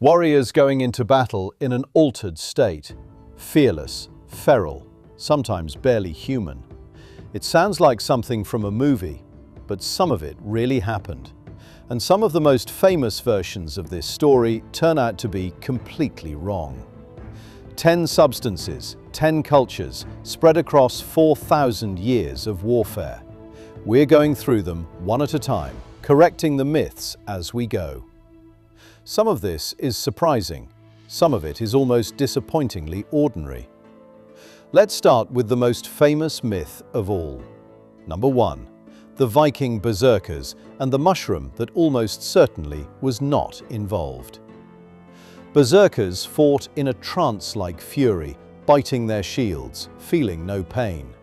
Warriors going into battle in an altered state, fearless, feral, sometimes barely human. It sounds like something from a movie, but some of it really happened. And some of the most famous versions of this story turn out to be completely wrong. 10 substances, 10 cultures, spread across 4,000 years of warfare. We're going through them one at a time, correcting the myths as we go. Some of this is surprising, some of it is almost disappointingly ordinary. Let's start with the most famous myth of all. Number 1. The Viking berserkers and the mushroom that almost certainly was not involved. Berserkers fought in a trance-like fury, biting their shields, feeling no pain.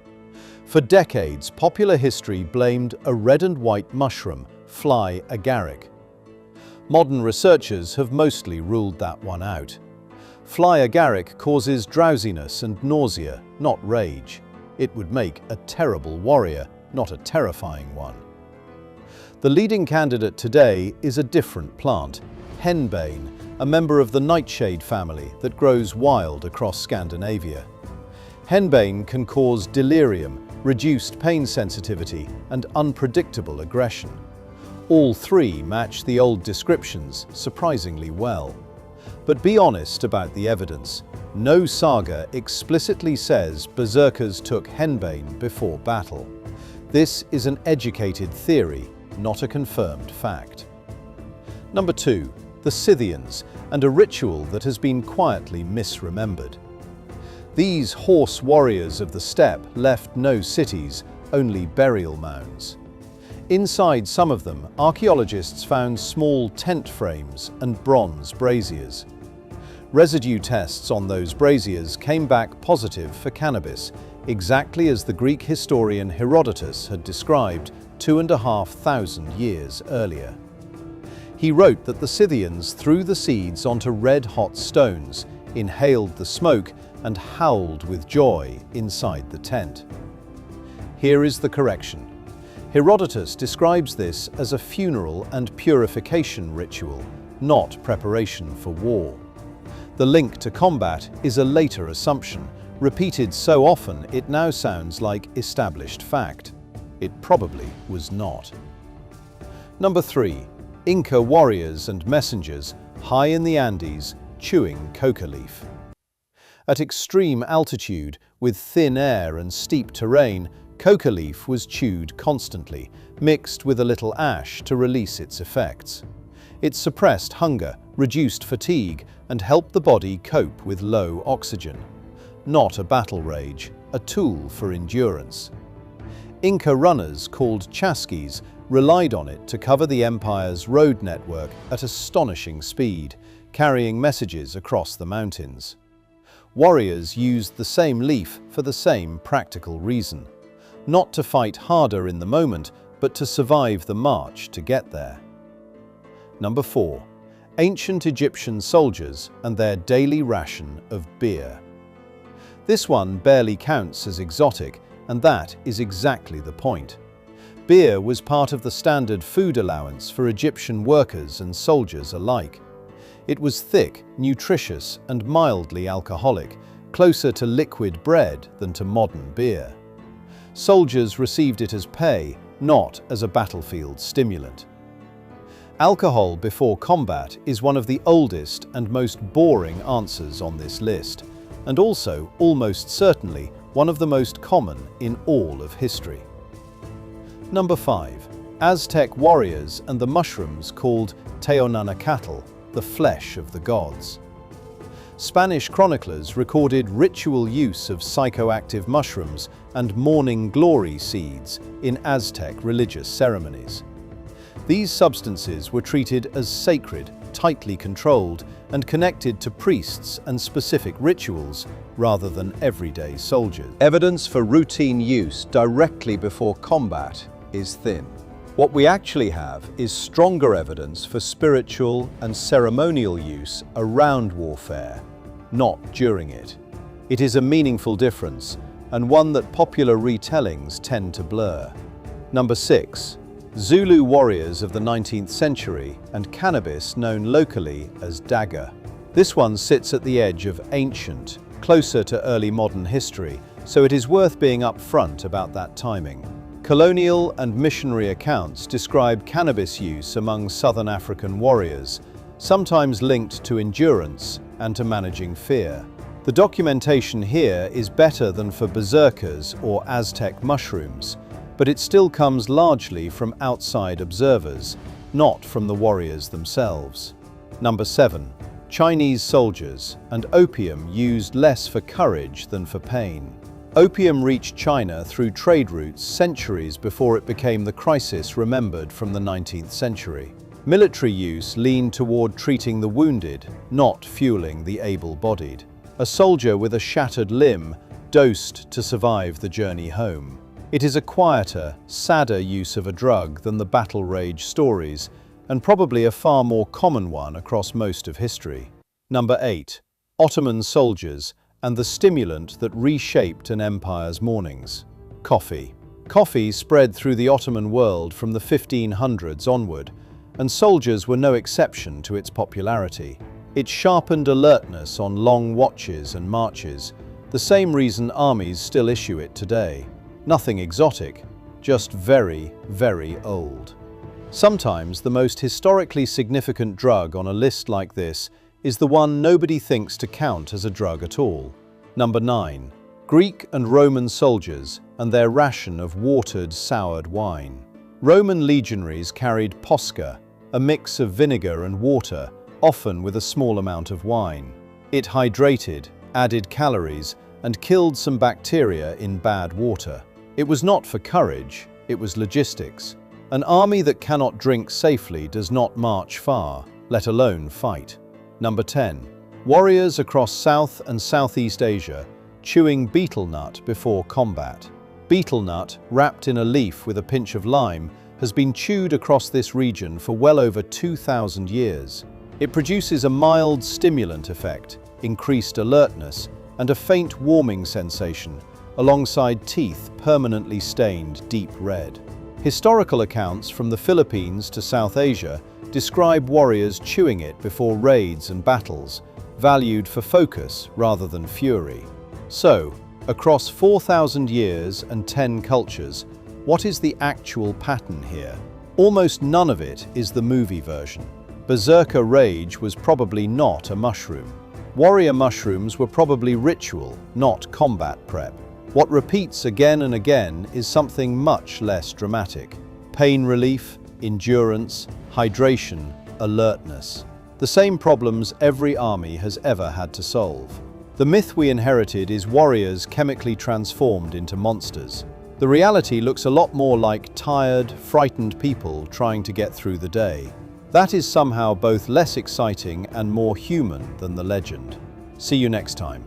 For decades, popular history blamed a red and white mushroom, fly agaric. Modern researchers have mostly ruled that one out. Fly agaric causes drowsiness and nausea, not rage. It would make a terrible warrior, not a terrifying one. The leading candidate today is a different plant, henbane, a member of the nightshade family that grows wild across Scandinavia. Henbane can cause delirium, reduced pain sensitivity, and unpredictable aggression. All three match the old descriptions surprisingly well. But be honest about the evidence. No saga explicitly says berserkers took henbane before battle. This is an educated theory, not a confirmed fact. Number 2. The Scythians, and a ritual that has been quietly misremembered. These horse warriors of the steppe left no cities, only burial mounds. Inside some of them, archaeologists found small tent frames and bronze braziers. Residue tests on those braziers came back positive for cannabis, exactly as the Greek historian Herodotus had described 2,500 years earlier. He wrote that the Scythians threw the seeds onto red-hot stones, inhaled the smoke, and howled with joy inside the tent. Here is the correction. Herodotus describes this as a funeral and purification ritual, not preparation for war. The link to combat is a later assumption, repeated so often it now sounds like established fact. It probably was not. Number 3. Inca warriors and messengers high in the Andes chewing coca leaf. At extreme altitude, with thin air and steep terrain, coca leaf was chewed constantly, mixed with a little ash to release its effects. It suppressed hunger, reduced fatigue, and helped the body cope with low oxygen. Not a battle rage, a tool for endurance. Inca runners, called chasquis, relied on it to cover the empire's road network at astonishing speed, carrying messages across the mountains. Warriors used the same leaf for the same practical reason. Not to fight harder in the moment, but to survive the march to get there. Number 4. Ancient Egyptian soldiers and their daily ration of beer. This one barely counts as exotic, and that is exactly the point. Beer was part of the standard food allowance for Egyptian workers and soldiers alike. It was thick, nutritious, and mildly alcoholic, closer to liquid bread than to modern beer. Soldiers received it as pay, not as a battlefield stimulant. Alcohol before combat is one of the oldest and most boring answers on this list, and also, almost certainly, one of the most common in all of history. Number 5. Aztec warriors and the mushrooms called Teonanacatl, the flesh of the gods. Spanish chroniclers recorded ritual use of psychoactive mushrooms and morning glory seeds in Aztec religious ceremonies. These substances were treated as sacred, tightly controlled, and connected to priests and specific rituals rather than everyday soldiers. Evidence for routine use directly before combat is thin. What we actually have is stronger evidence for spiritual and ceremonial use around warfare, not during it. It is a meaningful difference, and one that popular retellings tend to blur. Number 6. Zulu warriors of the 19th century, and cannabis known locally as dagga. This one sits at the edge of ancient, closer to early modern history, so it is worth being upfront about that timing. Colonial and missionary accounts describe cannabis use among southern African warriors, sometimes linked to endurance and to managing fear. The documentation here is better than for berserkers or Aztec mushrooms, but it still comes largely from outside observers, not from the warriors themselves. Number 7. Chinese soldiers, and opium used less for courage than for pain. Opium reached China through trade routes centuries before it became the crisis remembered from the 19th century. Military use leaned toward treating the wounded, not fueling the able-bodied. A soldier with a shattered limb dosed to survive the journey home. It is a quieter, sadder use of a drug than the battle rage stories, and probably a far more common one across most of history. Number 8. Ottoman soldiers, and the stimulant that reshaped an empire's mornings. Coffee. Coffee spread through the Ottoman world from the 1500s onward, and soldiers were no exception to its popularity. It sharpened alertness on long watches and marches, the same reason armies still issue it today. Nothing exotic, just very, very old. Sometimes the most historically significant drug on a list like this is the one nobody thinks to count as a drug at all. Number 9. Greek and Roman soldiers and their ration of watered, soured wine. Roman legionaries carried posca, a mix of vinegar and water, often with a small amount of wine. It hydrated, added calories, and killed some bacteria in bad water. It was not for courage, it was logistics. An army that cannot drink safely does not march far, let alone fight. Number 10. Warriors across South and Southeast Asia chewing beetlenut before combat. Beetlenut, wrapped in a leaf with a pinch of lime, has been chewed across this region for well over 2,000 years. It produces a mild stimulant effect, increased alertness, and a faint warming sensation, alongside teeth permanently stained deep red. Historical accounts from the Philippines to South Asia describe warriors chewing it before raids and battles, valued for focus rather than fury. So, across 4,000 years and 10 cultures, what is the actual pattern here? Almost none of it is the movie version. Berserker rage was probably not a mushroom. Warrior mushrooms were probably ritual, not combat prep. What repeats again and again is something much less dramatic. Pain relief, endurance, hydration, alertness. The same problems every army has ever had to solve. The myth we inherited is warriors chemically transformed into monsters. The reality looks a lot more like tired, frightened people trying to get through the day. That is somehow both less exciting and more human than the legend. See you next time.